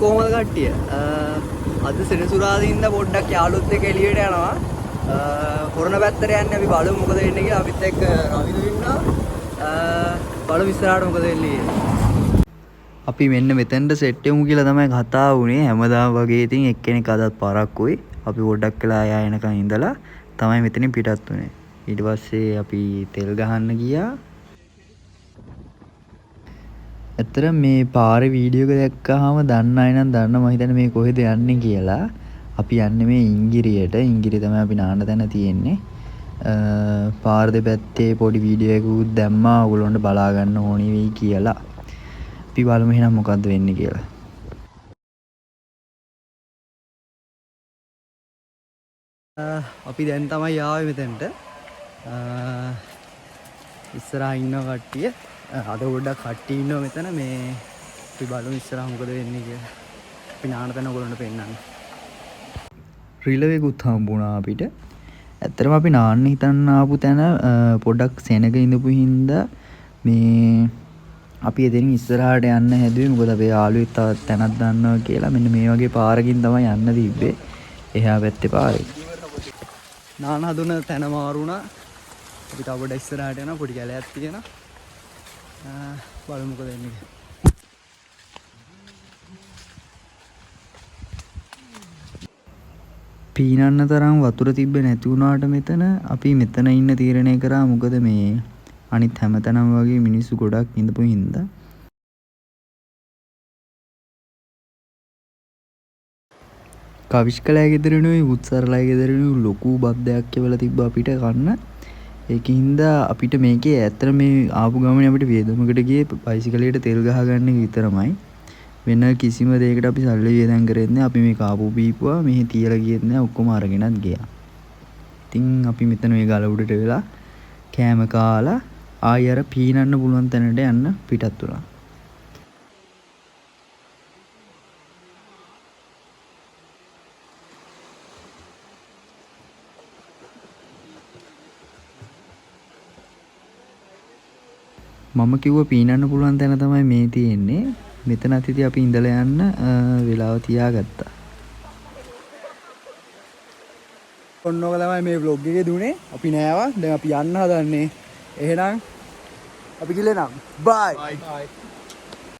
කොහොමද කට්ටිය? අද සෙනසුරාදින්ද පොඩ්ඩක් යාළුවොත් එක්ක එළියට යනවා. හොරණ පැත්තට යන්නේ අපි බලමු මොකද වෙන්නේ කියලා. අපිත් එක්ක රවිදු ඉන්නවා. බලමු ඉස්සරහට මොකද වෙන්නේ කියලා. අපි මෙන්න මෙතෙන්ට සෙට් වෙමු කියලා තමයි කතා වුණේ. හැමදාම වගේ ඉතින් එක්කෙනෙක් අදත් පරක්කුයි. අපි පොඩ්ඩක් වෙලා ආය එනකන් ඉඳලා තමයි මෙතනින් පිටත් වුණේ. ඊට පස්සේ අපි තෙල් ගහන්න ගියා. ඇත්තට මේ පාරේ වීඩියෝ එක දැක්කහම දන්න අය නම් දන්න මම හිතන්නේ මේ කොහෙද යන්නේ කියලා. අපි යන්නේ මේ ඉංගිරියට. ඉංගිරිය තමයි අපි නාන්න තැන තියෙන්නේ. පාර දෙපැත්තේ පොඩි වීඩියෝ එකකුත් දැම්මා. ඔයගොල්ලන්ට බලා ගන්න ඕනි වෙයි කියලා. අපි බලමු එහෙනම් මොකද්ද වෙන්නේ කියලා. අපි දැන් තමයි ආවේ මෙතෙන්ට. ඉස්සරහා ඉන්න කට්ටිය අද පොඩ්ඩක් කට්ටිය ඉන්නවා මෙතන. මේ අපි බලමු ඉස්සරහා මොකද වෙන්නේ කියලා. අපි නාන තැන ඔයගොල්ලන්ට පෙන්නන්න. රිලෙවෙකුත් හම්බුණා අපිට. ඇත්තටම අපි නාන්න හිතන්න ආපු තැන පොඩ්ඩක් සෙනග ඉඳපු හින්දා මේ අපි එතනින් ඉස්සරහට යන්න හැදුවේ. මොකද අපේ යාළුවෙක් තවත් තැනක් දන්නවා කියලා. මෙන්න මේ වගේ පාරකින් තමයි යන්න තිබ්බේ. එහා පැත්තේ පාරේ. නාන හදුන තැන මාරු වුණා. අපි තව පොඩ්ඩක් ඉස්සරහට යනවා. පොඩි කැලයක් තියෙනවා. බලමු මොකද වෙන්නේ. පීනන්න තරම් වතුර තිබ්බේ නැති වුණාට මෙතන අපි මෙතන ඉන්න තීරණය කරා. මොකද මේ අනිත් හැමතැනම වගේ මිනිස්සු ගොඩක් ඉඳපු හින්දා. කවිෂ්කලයා ගෙදරිනුයි උත්සරලයා ගෙදරිනුයි ලොකු බද්දයක් කියලා තිබ්බා අපිට කන්න. ඒකින්ද අපිට මේකේ ඇත්තට මේ ආපු ගමනේ අපිට වේදමකට ගියේ බයිසිකලයට තෙල් ගහගන්න විතරමයි. වෙන කිසිම දෙයකට අපි සල්ලි වියදම් කරෙත් නැහැ. අපි මේ කාපු බීපුවා මෙහි තියලා ගියෙත් නැහැ. ඔක්කොම අරගෙනත් ගියා. ඉතින් අපි මෙතන මේ ගල උඩට වෙලා කෑම කාලා ආයෙ අර පීනන්න පුළුවන් තැනට යන්න පිටත් වුණා. මම කිව්ව පීනන්න පුළුවන් තැන තමයි මේ තියෙන්නේ. මෙතනත් ඉතින් අපි ඉඳලා යන්න වෙලාව තියාගත්තා. ඔන්නෝක තමයි මේ vlog එකේ දුන්නේ. අපි නෑවා. දැන් අපි යන්න හදන්නේ. එහෙනම් අපි ගිහලා නම් bye.